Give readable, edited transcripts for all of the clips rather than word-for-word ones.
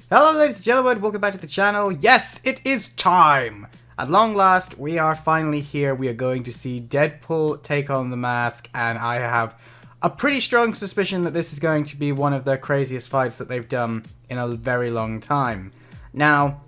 Hello ladies and gentlemen, welcome back to the channel. Yes, it is time! At long last, we are finally here. We are going to see Deadpool take on the mask, and I have a pretty strong suspicion that this is going to be one of the craziest fights that they've done in a very long time. Now,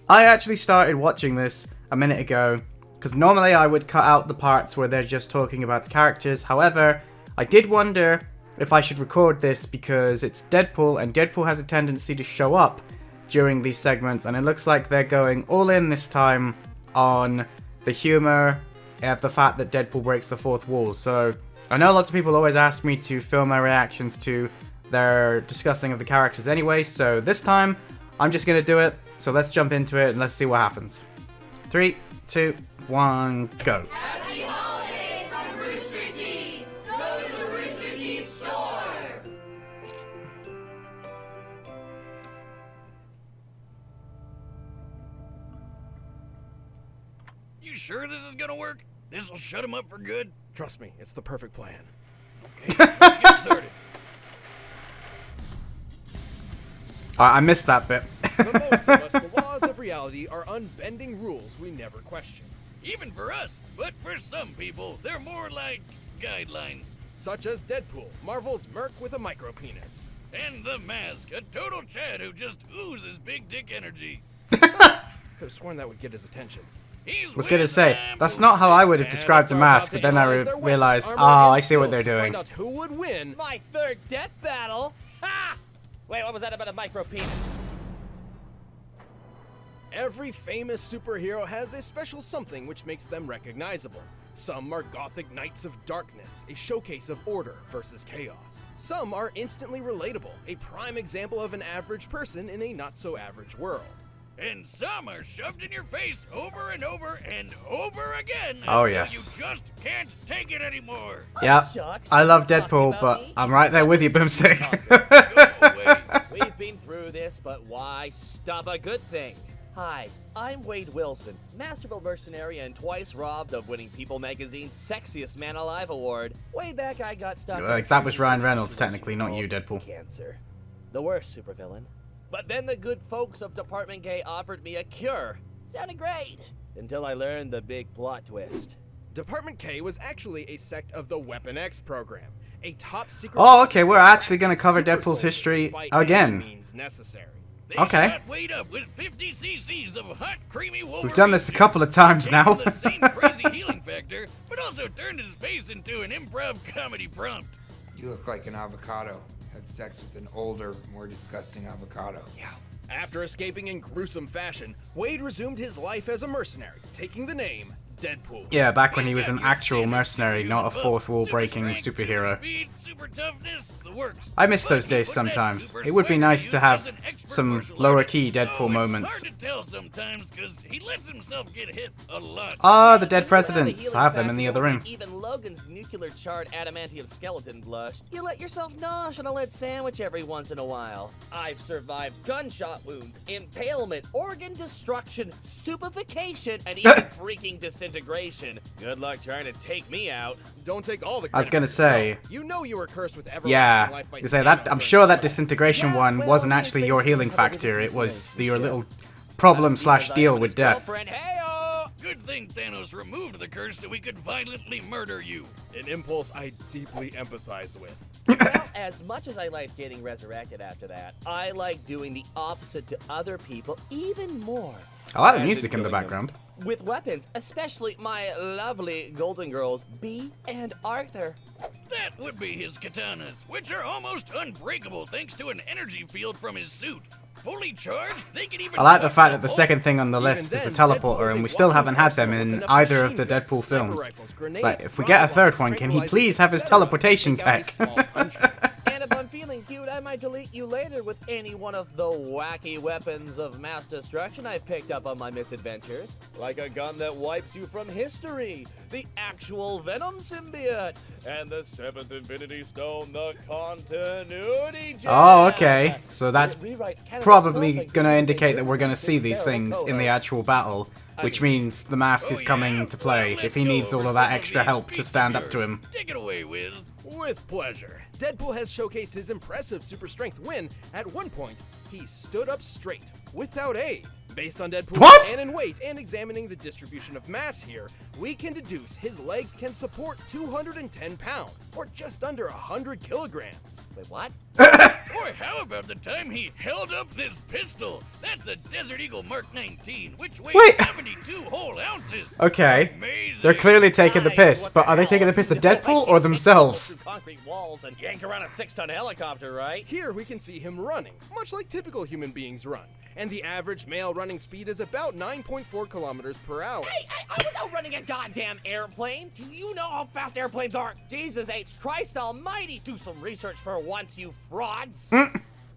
I actually started watching this a minute ago, because normally I would cut out the parts where they're just talking about the characters. However, I did wonder if I should record this because it's Deadpool, and Deadpool has a tendency to show up during these segments, and it looks like they're going all in this time on the humor of the fact that Deadpool breaks the fourth wall. So I know lots of people always ask me to film my reactions to their discussing of the characters anyway, so this time I'm just gonna do it. So let's jump into it and let's see what happens. 3, 2, 1, go. Happy holidays from Rooster Teeth! Go to the Rooster Teeth store! You sure this is gonna work? This'll shut him up for good? Trust me, it's the perfect plan. Okay, let's get started. I missed that bit. For most of us, the laws of reality are unbending rules we never question. Even for us, but for some people, they're more like guidelines. Such as Deadpool, Marvel's merc with a micro-penis. And the Mask, a total Chad who just oozes big dick energy. Could have sworn that would get his attention. He's Was gonna with say, them that's not how I would have And described the it's our mask, job but to then I analyze their weapons, realized, armor, oh, and I see what skills they're to doing. Find out who would win. My third death battle? Ha! Wait, what was that about a micro penis? Every famous superhero has a special something which makes them recognizable. Some are gothic knights of darkness, a showcase of order versus chaos. Some are instantly relatable, a prime example of an average person in a not-so-average world. And some are shoved in your face over and over and over again. Oh, until yes. You just can't take it anymore. Yeah, Shucks, I love you're talking Deadpool, about but me? I'm right there with you, Boomstick. Go away. We've been through this, but why stop a good thing? Hi, I'm Wade Wilson, masterful mercenary and twice robbed of winning People Magazine's Sexiest Man Alive award. Way back I got stuck in a That was Ryan serious Reynolds, situation technically, not you, called Deadpool. Cancer. The worst supervillain. But then the good folks of Department K offered me a cure. Sounded great. Until I learned the big plot twist. Department K was actually a sect of the Weapon X program, a top-secret... Oh, okay, we're actually gonna cover super Deadpool's soldiers history by any again. means necessary. They Okay. shot Wade up with 50 cc's of hot, creamy Wolverine. We've done this a couple of times Gave now. him the same crazy healing factor, but also turned his face into an improv comedy prompt. You look like an avocado. Had sex with an older, more disgusting avocado. Yeah. After escaping in gruesome fashion, Wade resumed his life as a mercenary, taking the name Deadpool. Yeah, back when he was He's an got your actual standard mercenary, not a super fourth wall super breaking strength, superhero. super speed, super toughness, the works. I miss But those he days put that sometimes. super It would be swagger nice use to have as an expert some martial lower artist. key Deadpool Oh, moments. It's hard to tell sometimes because he lets himself get hit a lot. Ah, the dead When you have a presidents. healing I have them in factor the other that room. Even Logan's nuclear charred adamantium skeleton blush. You let yourself nosh on a lead sandwich every once in a while. I've survived gunshot wounds, impalement, organ destruction, supification, and even freaking disintegration. Good luck trying to take me out. Don't take all the I was credit gonna for say- yourself. You know you were cursed with everlasting Yeah, life by you say Thanos that. I'm during sure the that war. disintegration Yeah, one well, wasn't these actually your things healing have a factor. different It was place. your little problem slash Because I deal am with his death. girlfriend. Hey-oh! Good thing Thanos removed the curse so we could violently murder you. An impulse I deeply empathize with. Well, as much as I liked getting resurrected after that, I like doing the opposite to other people even more. I like the As music in the in killing background. With weapons, especially my lovely Golden Girls, Bee and Arthur. That would be his katanas, which are almost unbreakable thanks to an energy field from his suit. Fully charged, they can even... I like the cut fact a that the hole. second thing on the Even list is the then, Deadpool teleporter, is and a we still walking haven't had them arsenal in with enough either of the machine guns, Deadpool sniper films. rifles, grenades, But if we get a rocket third launchers, one, can he tranquilizers, please have his etc., teleportation take out a tech? small country. And if I'm feeling cute, I might delete you later with any one of the wacky weapons of mass destruction I've picked up on my misadventures. Like a gun that wipes you from history, the actual Venom symbiote, and the 7th Infinity Stone, the Continuity Gem. Oh, okay. So that's It rewrites canon probably itself and gonna gives you indicate that the we're gonna wisdom see of these Pharaoh things in the co-hosts. actual battle. which means the mask is coming to play if he needs all of that extra help to stand up to him. Take it away, Wiz. With pleasure. Deadpool has showcased his impressive super strength when, at one point, he stood up straight, without aid. Based on Deadpool's What? stand and weight and examining the distribution of mass here, we can deduce his legs can support 210 pounds, or just under 100 kilograms. Wait, what? Boy, how about the time he held up this pistol? That's a Desert Eagle Mark 19, which weighs Wait. 72 whole ounces. Okay. Amazing. They're clearly taking the piss, but are they taking the piss at Deadpool or themselves? Concrete walls and yank around a 6-ton helicopter, right? Here we can see him running, much like typical human beings run. And the average male running speed is about 9.4 kilometers per hour. Hey, I was out running a goddamn airplane. Do you know how fast airplanes are? Jesus H. Christ almighty. Do some research for once, you frauds.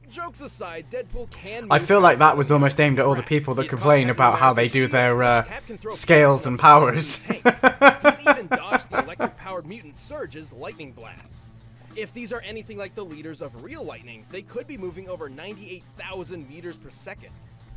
Jokes aside, Deadpool can I move feel like fast that was on almost aimed at all the track. people that He's complain caught about how everywhere they with do shield, their which Cap can throw scales fast and enough to powers. blast through tanks. He's even dodged the electric-powered mutant Surge's lightning blasts. If these are anything like the leaders of real lightning, they could be moving over 98,000 meters per second.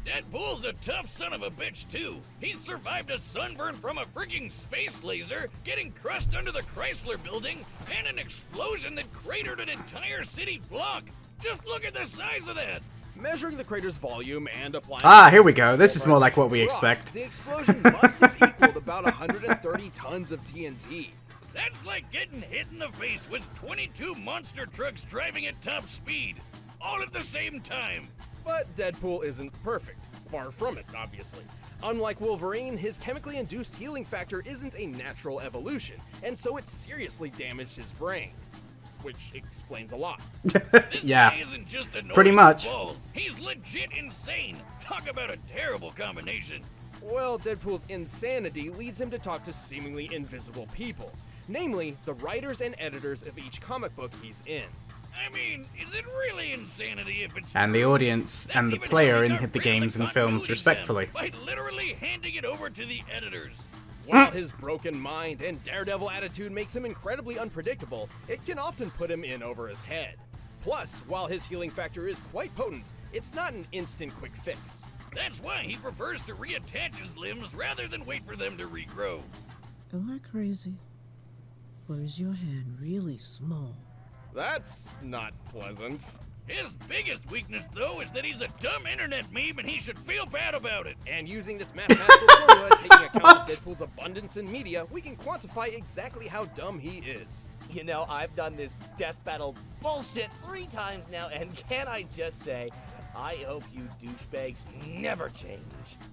Deadpool's a tough son of a bitch, too. He's survived a sunburn from a freaking space laser, getting crushed under the Chrysler building, and an explosion that cratered an entire city block. Just look at the size of that. Measuring the crater's volume and applying... Ah, here we go. This is more like what we expect. The explosion must have equaled about 130 tons of TNT. That's like getting hit in the face with 22 monster trucks driving at top speed, all at the same time. But Deadpool isn't perfect. Far from it, obviously. Unlike Wolverine, his chemically induced healing factor isn't a natural evolution, and so it seriously damaged his brain. Which explains a lot. This Yeah. guy isn't just annoying Pretty much. balls. He's legit insane. Talk about a terrible combination. Well, Deadpool's insanity leads him to talk to seemingly invisible people, namely the writers and editors of each comic book he's in. I mean, is it really insanity if it's And the true? audience That's and the even player how he in got the rid of games and films continuity respectfully. gem by literally handing it over to the editors. While his broken mind and daredevil attitude makes him incredibly unpredictable, it can often put him in over his head. Plus, while his healing factor is quite potent, it's not an instant quick fix. That's why he prefers to reattach his limbs rather than wait for them to regrow. Am I crazy? Or is your hand really small? That's not pleasant. His biggest weakness, though, is that he's a dumb internet meme and he should feel bad about it. And using this mathematical formula, taking account of Deadpool's abundance in media, we can quantify exactly how dumb he is. You know, I've done this death battle bullshit 3 times now, and can I just say, I hope you douchebags never change.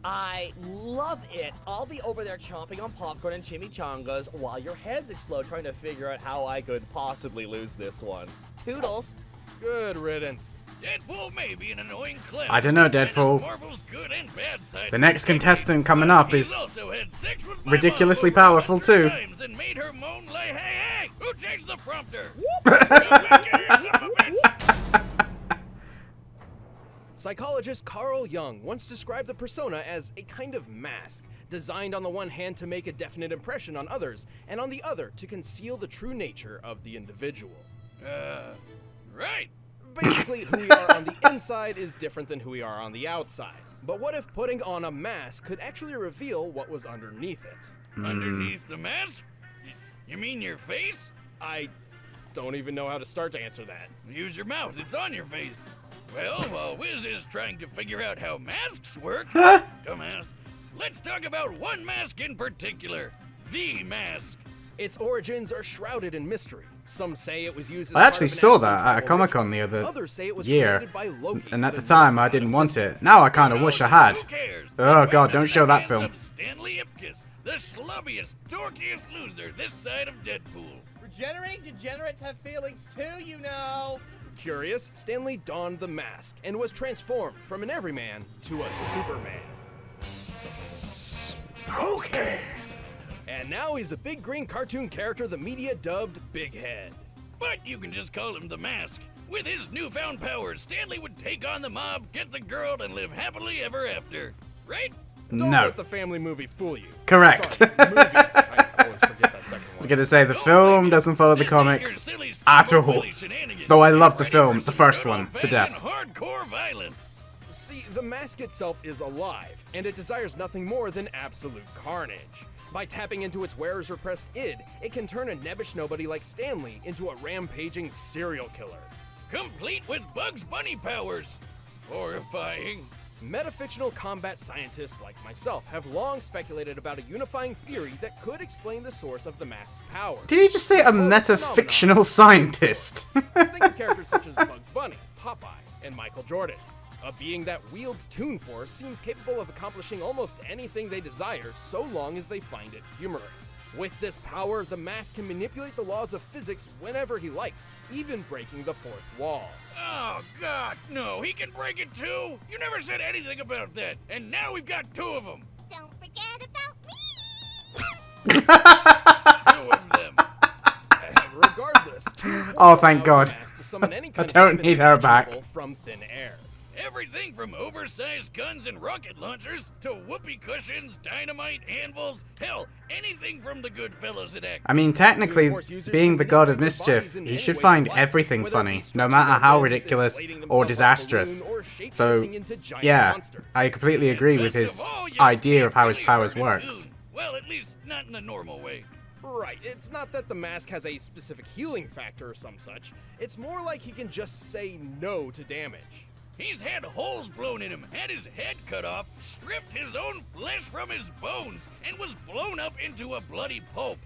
I love it. I'll be over there chomping on popcorn and chimichangas while your heads explode trying to figure out how I could possibly lose this one. Toodles. Good riddance. Deadpool may be an annoying clown. I don't know, but that Deadpool. is Marvel's good and bad side The to next everything. contestant coming But up he's is also had sex with my ridiculously mom over powerful 100 too. times and made her moan like, hey, who changed the prompter? Come back here, son of a bitch. Psychologist Carl Jung once described the persona as a kind of mask, designed on the one hand to make a definite impression on others, and on the other to conceal the true nature of the individual. Right. Basically, who we are on the inside is different than who we are on the outside. But what if putting on a mask could actually reveal what was underneath it? Underneath the mask? You mean your face? I don't even know how to start to answer that. Use your mouth, it's on your face. Well, while Wiz is trying to figure out how masks work, dumbass, let's talk about one mask in particular. The mask. Its origins are shrouded in mystery. Some say it was used as I part actually of an saw African that at a tribal Comic-Con ritual. the other Others say it was year, created by Loki, and at the Norse time I god didn't of want mystery. it. Now I kind of wish I had. Who cares? Oh The god, weapon don't in show the that hands film. of Stanley Ipkiss, the slubbiest, dorkiest loser this side of Deadpool. Regenerating degenerates have feelings too, you know. Curious, Stanley donned the mask and was transformed from an everyman to a Superman. Okay. And now he's a big green cartoon character the media dubbed Big Head. But you can just call him the Mask. With his newfound powers, Stanley would take on the mob, get the girl, and live happily ever after. Right? Don't No. let the family movie fool you. Correct. Sorry, movies. I always forget that second I was one. gonna say the Don't film blame doesn't follow the This ain't your comics silly at Steve all. Willie shenanigans. Though I love Get the ready film, for the some first good one, to old-fashioned death. Hardcore violence. See, the mask itself is alive, and it desires nothing more than absolute carnage. By tapping into its wearer's repressed id, it can turn a nebbish nobody like Stanley into a rampaging serial killer. Complete with Bugs Bunny powers. Horrifying. Metafictional combat scientists like myself have long speculated about a unifying theory that could explain the source of the mask's power. Did he just say a metafictional scientist? Think of characters such as Bugs Bunny, Popeye, and Michael Jordan. A being that wields Toon Force seems capable of accomplishing almost anything they desire, so long as they find it humorous. With this power, the mask can manipulate the laws of physics whenever he likes, even breaking the fourth wall. Oh, God, no, he can break it too? You never said anything about that, and now we've got two of them. Don't forget about me! Two of them. Regardless, Toon Force Oh, thank allows the God. mask to summon any I kind of don't weapon need her back. imaginable from thin air. Everything from oversized guns and rocket launchers to whoopee cushions, dynamite, anvils, hell, anything from the Goodfellas at Act. I mean, technically, Toon Force users being can the god of manipulate their mischief, bodies in he any should way they find like, everything whether it funny, be no stretching matter their how limbs, ridiculous inflating or themselves like a disastrous. balloon, or So, shapeshifting into giant yeah, monsters. I completely agree with Best his of all, you idea can't of how his really powers hurt a works. goon. Well, at least not in the normal way. Right, it's not that the mask has a specific healing factor or some such. It's more like he can just say no to damage. He's had holes blown in him, had his head cut off, stripped his own flesh from his bones, and was blown up into a bloody pulp.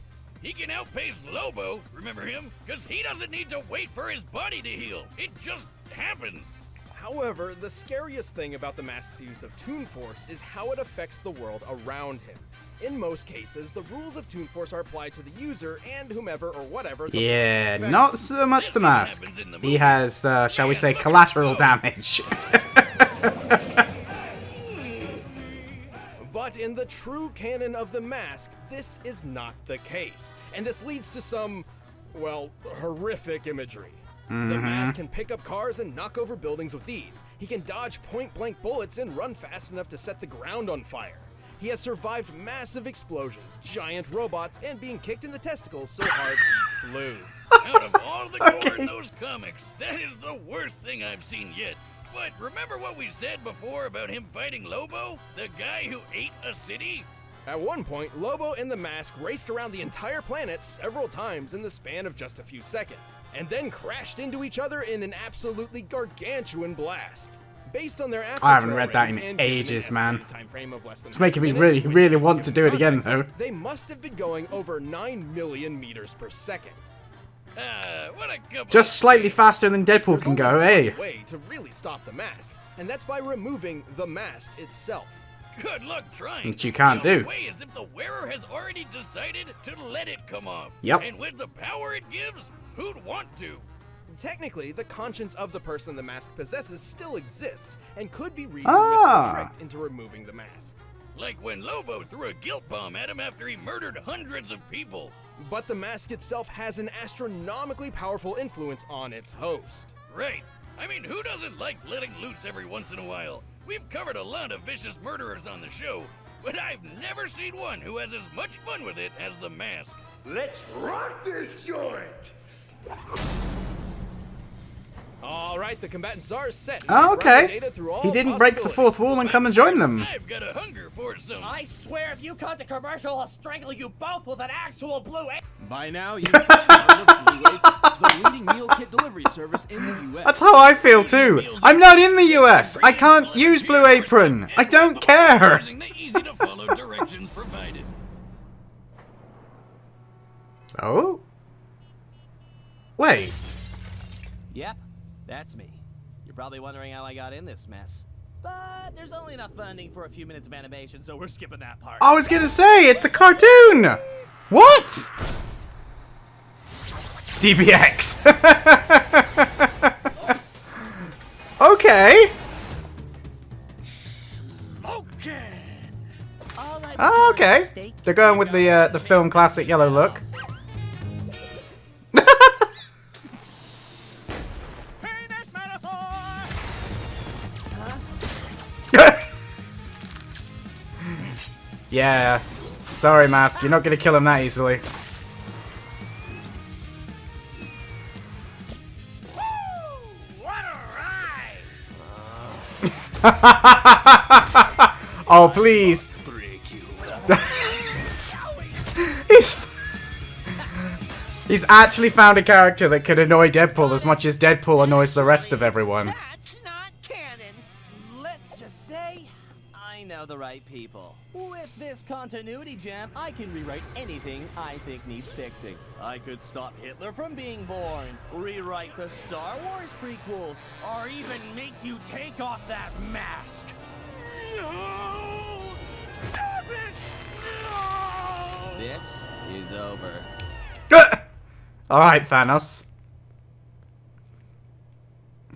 He can outpace Lobo, remember him? Because he doesn't need to wait for his body to heal. It just happens. However, the scariest thing about the mask's use of Toon Force is how it affects the world around him. In most cases, the rules of Toon Force are applied to the user and whomever or whatever the Yeah, force affects. not so much the mask. He has, shall we say, collateral damage. But in the true canon of the mask, this is not the case. And this leads to some, well, horrific imagery. The mask can pick up cars and knock over buildings with ease. He can dodge point-blank bullets and run fast enough to set the ground on fire. He has survived massive explosions, giant robots, and being kicked in the testicles so hard he flew. Out of all the gore in those comics, that is the worst thing I've seen yet. But remember what we said before about him fighting Lobo? The guy who ate a city? At one point, Lobo and the mask raced around the entire planet several times in the span of just a few seconds, and then crashed into each other in an absolutely gargantuan blast. Based on their I haven't after-trail read that in ratings and given an ages, man. estimated time frame of less than It's making me 1 really, minute, really which, want to give do it again, context, though. They must have been going over 9 million meters per second. What a couple Just of slightly things. faster than Deadpool There's can only go, one hey. way to really stop the mask, and that's by removing the mask itself. Good luck trying. Which you can't the only do. way is if the wearer has already decided to let it come off. Yep. And with the power it gives, who'd want to? Technically, the conscience of the person the mask possesses still exists, and could be reasoned with Ah. or tricked into removing the mask. Like when Lobo threw a guilt bomb at him after he murdered hundreds of people. But the mask itself has an astronomically powerful influence on its host. Right. I mean, who doesn't like letting loose every once in a while? We've covered a lot of vicious murderers on the show, but I've never seen one who has as much fun with it as the mask. Let's rock this joint! All right, the combatants are set. Oh, We've run the okay. data through all He didn't break the possibilities. fourth wall and come and join them. I've got a hunger for some. I swear if you cut the commercial, I'll strangle you both with an actual blue A. By now, you've heard of Blue Wave, the leading meal kit delivery service in the U.S. That's how I feel too. I'm not in the US. I can't use Blue Apron. I don't care. Using the easy to follow directions provided. Oh? Wait. Yep, that's me. You're probably wondering how I got in this mess. But there's only enough funding for a few minutes of animation, so we're skipping that part. I was gonna say, it's a cartoon! What? DBX. Okay. All right, Oh, okay. They're going with the film classic yellow look. Penis metaphor! Yeah. Sorry, Mask. You're not gonna kill him that easily. What a ride! Oh, please. He's actually found a character that could annoy Deadpool as much as Deadpool annoys the rest of everyone. That's not canon. Let's just say I know the right people. With this continuity jam, I can rewrite anything I think needs fixing. I could stop Hitler from being born, rewrite the Star Wars prequels, or even make you take off that mask. No! Stop it! No! This is over. Alright, Thanos.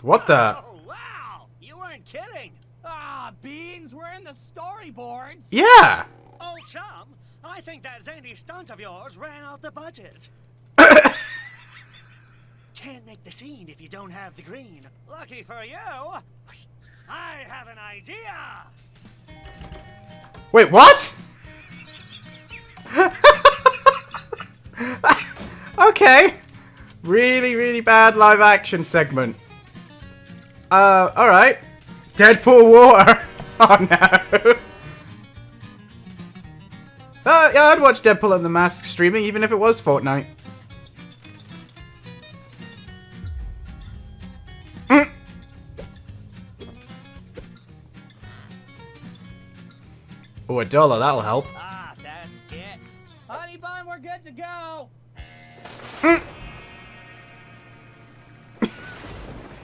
What the? Oh, wow! You weren't kidding! Ah, Beans, we're in the storyboards! Yeah! Old chum, I think that zany stunt of yours ran out the budget. Can't make the scene if you don't have the green. Lucky for you, I have an idea! Wait, what? Okay. Really, really bad live action segment. Alright. Deadpool War. Oh no. Yeah, I'd watch Deadpool and the Mask streaming even if it was Fortnite. Oh, $1, that'll help. Ah, that's it. Honey bun, we're good to go!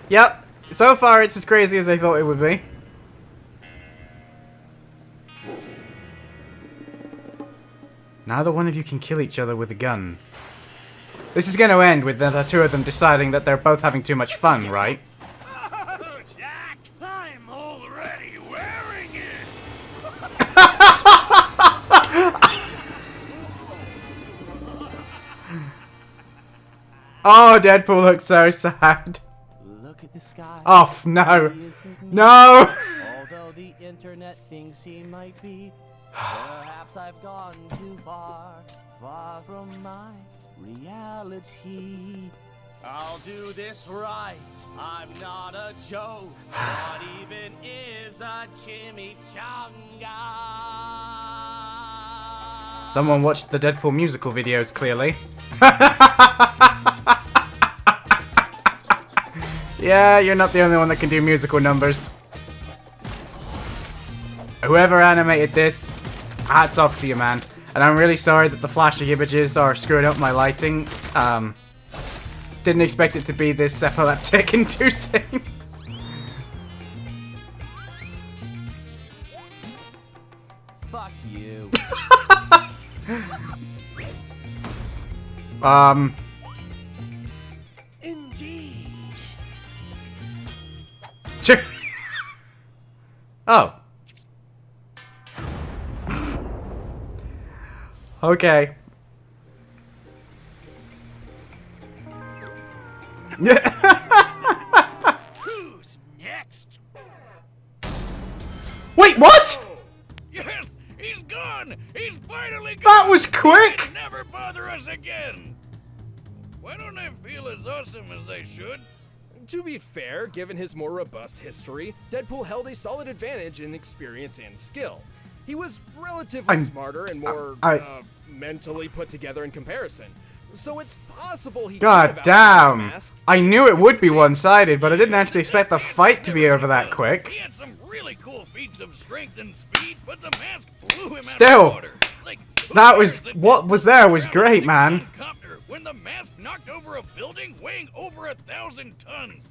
Yep. So far, it's as crazy as I thought it would be. Neither one of you can kill each other with a gun. This is going to end with the two of them deciding that they're both having too much fun, right? Oh, Jack, I'm already wearing it! Oh, Deadpool looks so sad. Look at the sky. Oh, no. He isn't me. No! Although the internet thinks he might be, perhaps I've gone too far, far from my reality. I'll do this right. I'm not a joke. What even is a chimichanga? Someone watched the Deadpool musical videos, clearly. Yeah, you're not the only one that can do musical numbers. Whoever animated this, hats off to you, man. And I'm really sorry that the flashy images are screwing up my lighting. Didn't expect it to be this epileptic inducing. Fuck you. Indeed. Oh. Okay. Who's next? Wait, what? Yes, he's gone. He's finally gone. That was quick. Never bother us again. Why don't I feel as awesome as I should? To be fair, given his more robust history, Deadpool held a solid advantage in experience and skill. He was relatively smarter and more mentally put together in comparison. So it's possible he God damn. I knew it would be one-sided, but I didn't actually expect the fight to be over that quick. He had some really cool feats of strength and speed, but the mask blew him out Still, of water. Like, that was what was there was great, man. When the mask knocked over a building weighing over 1,000 tons.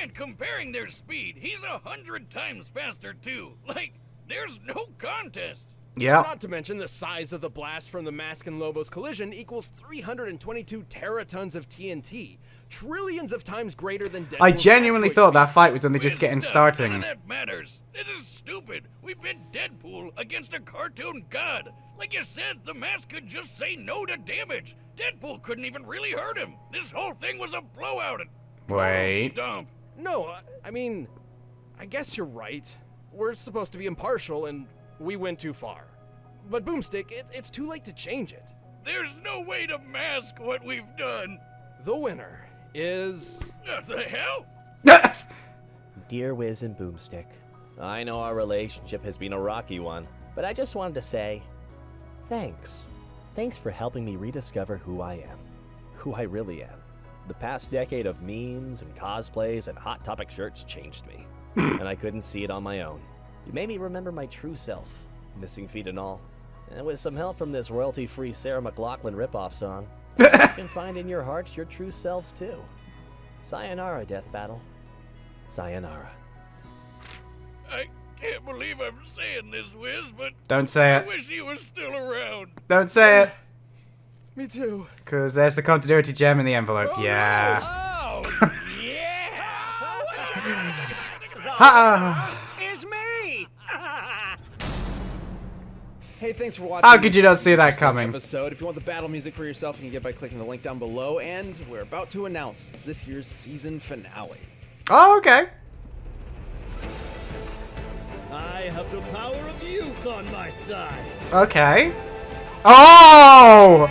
And comparing their speed, he's 100 times faster too. Like, there's no contest. Yeah. Not to mention the size of the blast from the Mask and Lobo's collision equals 322 teratons of TNT, trillions of times greater than Deadpool's I genuinely asteroid thought field. that fight was only just getting None starting. of that matters. It is stupid. We bid Deadpool against a cartoon god. Like you said, the mask could just say no to damage. Deadpool couldn't even really hurt him. This whole thing was a blowout. Wait. Dump. No, I mean, I guess you're right. We're supposed to be impartial, and we went too far. But Boomstick, it's too late to change it. There's no way to mask what we've done. The winner is... What the hell? Dear Wiz and Boomstick, I know our relationship has been a rocky one, but I just wanted to say, thanks. Thanks for helping me rediscover who I am. Who I really am. The past decade of memes and cosplays and Hot Topic shirts changed me. And I couldn't see it on my own. You made me remember my true self, missing feet and all. And with some help from this royalty-free Sarah McLachlan ripoff song, you can find in your hearts your true selves too. Sayonara, Death Battle. Sayonara. I can't believe I'm saying this, Wiz, but Don't say I it. wish he was still around. Don't say it. Me too. Because there's the continuity gem in the envelope. Yeah. Oh, yeah! Ha! It's me! Hey, thanks for watching. How could you not this see that coming? episode. If you want the battle music for yourself, you can get by clicking the link down below. And we're about to announce this year's season finale. Oh, okay. I have the power of youth on my side. Okay. Oh!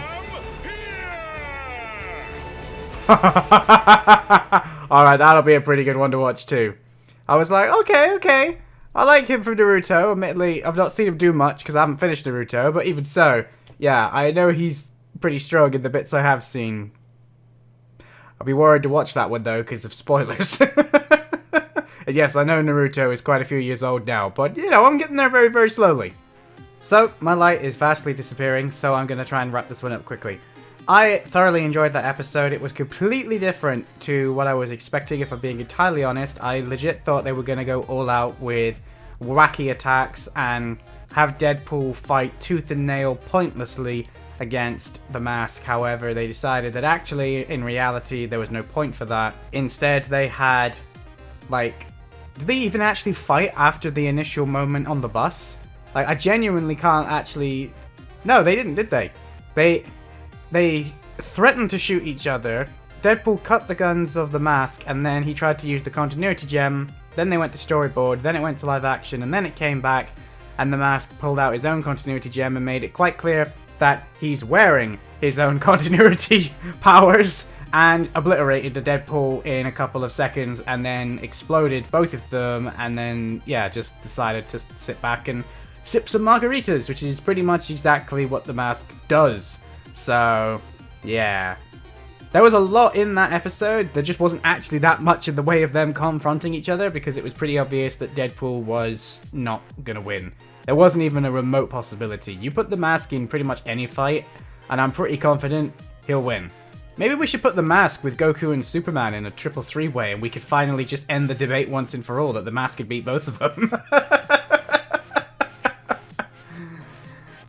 Alright, that'll be a pretty good one to watch too. I was like, okay. I like him from Naruto. Admittedly, I've not seen him do much because I haven't finished Naruto, but even so, yeah, I know he's pretty strong in the bits I have seen. I'll be worried to watch that one though because of spoilers. And yes, I know Naruto is quite a few years old now, but you know, I'm getting there very, very slowly. So, my light is vastly disappearing, so I'm going to try and wrap this one up quickly. I thoroughly enjoyed that episode. It was completely different to what I was expecting, if I'm being entirely honest. I legit thought they were going to go all out with wacky attacks and have Deadpool fight tooth and nail pointlessly against the Mask. However, they decided that actually, in reality, there was no point for that. Instead, they had, like... Did they even actually fight after the initial moment on the bus? Like, I genuinely can't actually... No, they didn't, did they? They threatened to shoot each other. Deadpool cut the guns of the Mask, and then he tried to use the continuity gem. Then they went to storyboard, then it went to live action, and then it came back, and the Mask pulled out his own continuity gem and made it quite clear that he's wearing his own continuity powers, and obliterated the Deadpool in a couple of seconds, and then exploded both of them, and then, yeah, just decided to sit back and sip some margaritas, which is pretty much exactly what the Mask does. So, yeah. There was a lot in that episode. There just wasn't actually that much in the way of them confronting each other, because it was pretty obvious that Deadpool was not gonna win. There wasn't even a remote possibility. You put the Mask in pretty much any fight, and I'm pretty confident he'll win. Maybe we should put the Mask with Goku and Superman in a triple three-way, and we could finally just end the debate once and for all that the Mask could beat both of them.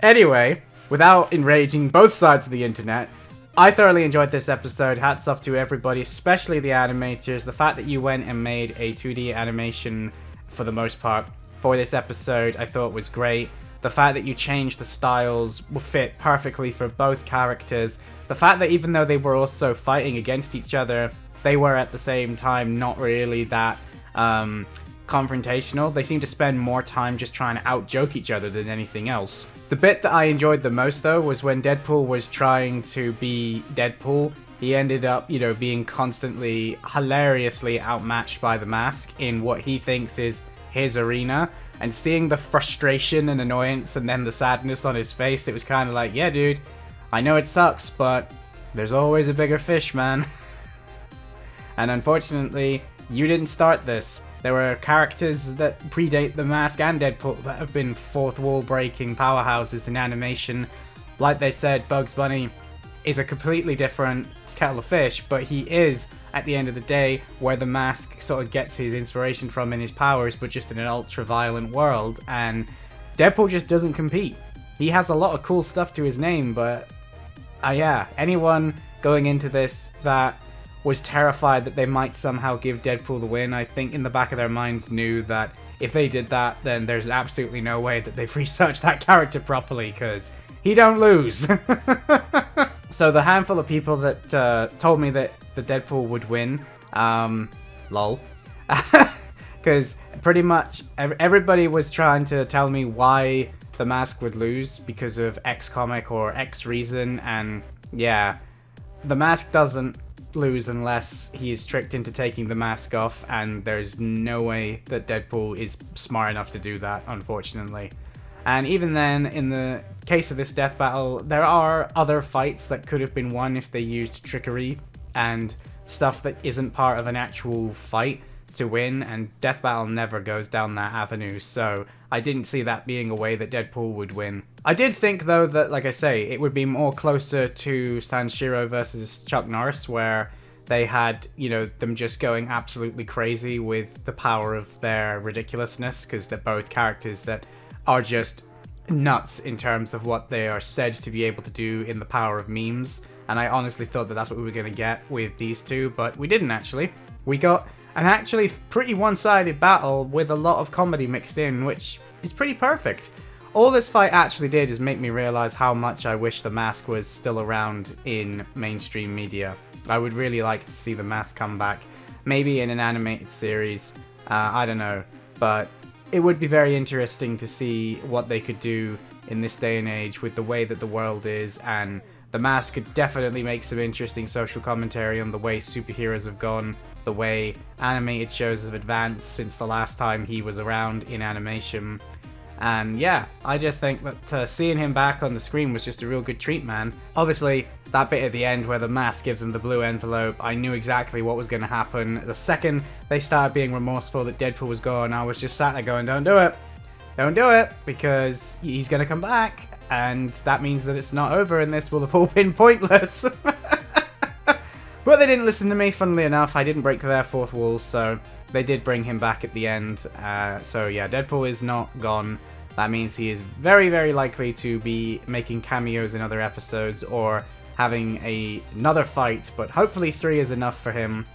Anyway, without enraging both sides of the internet, I thoroughly enjoyed this episode. Hats off to everybody, especially the animators. The fact that you went and made a 2D animation, for the most part, for this episode, I thought was great. The fact that you changed the styles will fit perfectly for both characters. The fact that even though they were also fighting against each other, they were at the same time not really that confrontational. They seemed to spend more time just trying to out-joke each other than anything else. The bit that I enjoyed the most, though, was when Deadpool was trying to be Deadpool. He ended up, you know, being constantly, hilariously outmatched by the Mask in what he thinks is his arena. And seeing the frustration and annoyance and then the sadness on his face, it was kind of like, yeah, dude, I know it sucks, but there's always a bigger fish, man. And unfortunately, you didn't start this. There were characters that predate the Mask and Deadpool that have been fourth wall breaking powerhouses in animation. Like they said, Bugs Bunny is a completely different kettle of fish, but he is, at the end of the day, where the Mask sort of gets his inspiration from in his powers, but just in an ultra-violent world, and Deadpool just doesn't compete. He has a lot of cool stuff to his name, but yeah, anyone going into this that was terrified that they might somehow give Deadpool the win, I think in the back of their minds knew that if they did that, then there's absolutely no way that they've researched that character properly, because he don't lose. So the handful of people that told me that the Deadpool would win, lol. Because pretty much everybody was trying to tell me why the Mask would lose because of X comic or X reason, and yeah, the Mask doesn't lose unless he is tricked into taking the mask off, and there's no way that Deadpool is smart enough to do that, unfortunately. And even then, in the case of this death battle, there are other fights that could have been won if they used trickery and stuff that isn't part of an actual fight to win, and death battle never goes down that avenue, so I didn't see that being a way that Deadpool would win. I did think, though, that, like I say, it would be more closer to Sanshiro versus Chuck Norris, where they had, you know, them just going absolutely crazy with the power of their ridiculousness, because they're both characters that are just nuts in terms of what they are said to be able to do in the power of memes. And I honestly thought that that's what we were going to get with these two, but we didn't actually. We got an actually pretty one-sided battle with a lot of comedy mixed in, which is pretty perfect. All this fight actually did is make me realize how much I wish the mask was still around in mainstream media. I would really like to see the mask come back, maybe in an animated series, I don't know, but it would be very interesting to see what they could do in this day and age with the way that the world is, and the mask could definitely make some interesting social commentary on the way superheroes have gone, the way animated shows have advanced since the last time he was around in animation. And yeah, I just think that seeing him back on the screen was just a real good treat, man. Obviously, that bit at the end where the mask gives him the blue envelope, I knew exactly what was going to happen. The second they started being remorseful that Deadpool was gone, I was just sat there going, don't do it. Don't do it, because he's going to come back, and that means that it's not over, and this will have all been pointless. But they didn't listen to me, funnily enough. I didn't break their fourth wall, so they did bring him back at the end. So yeah, Deadpool is not gone. That means he is very, very likely to be making cameos in other episodes or having another fight, but hopefully 3 is enough for him.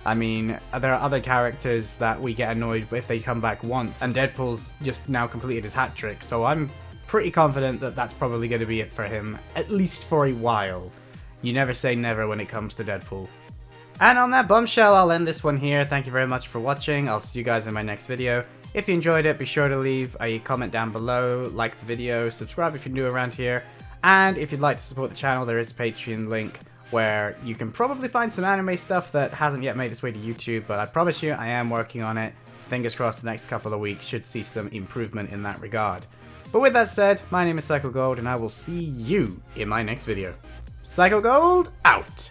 I mean, there are other characters that we get annoyed if they come back once, and Deadpool's just now completed his hat trick, so I'm pretty confident that that's probably going to be it for him, at least for a while. You never say never when it comes to Deadpool. And on that bombshell, I'll end this one here. Thank you very much for watching. I'll see you guys in my next video. If you enjoyed it, be sure to leave a comment down below, like the video, subscribe if you're new around here, and if you'd like to support the channel, there is a Patreon link where you can probably find some anime stuff that hasn't yet made its way to YouTube, but I promise you I am working on it. Fingers crossed the next couple of weeks should see some improvement in that regard. But with that said, my name is Psycho Gold, and I will see you in my next video. Psycho Gold, out!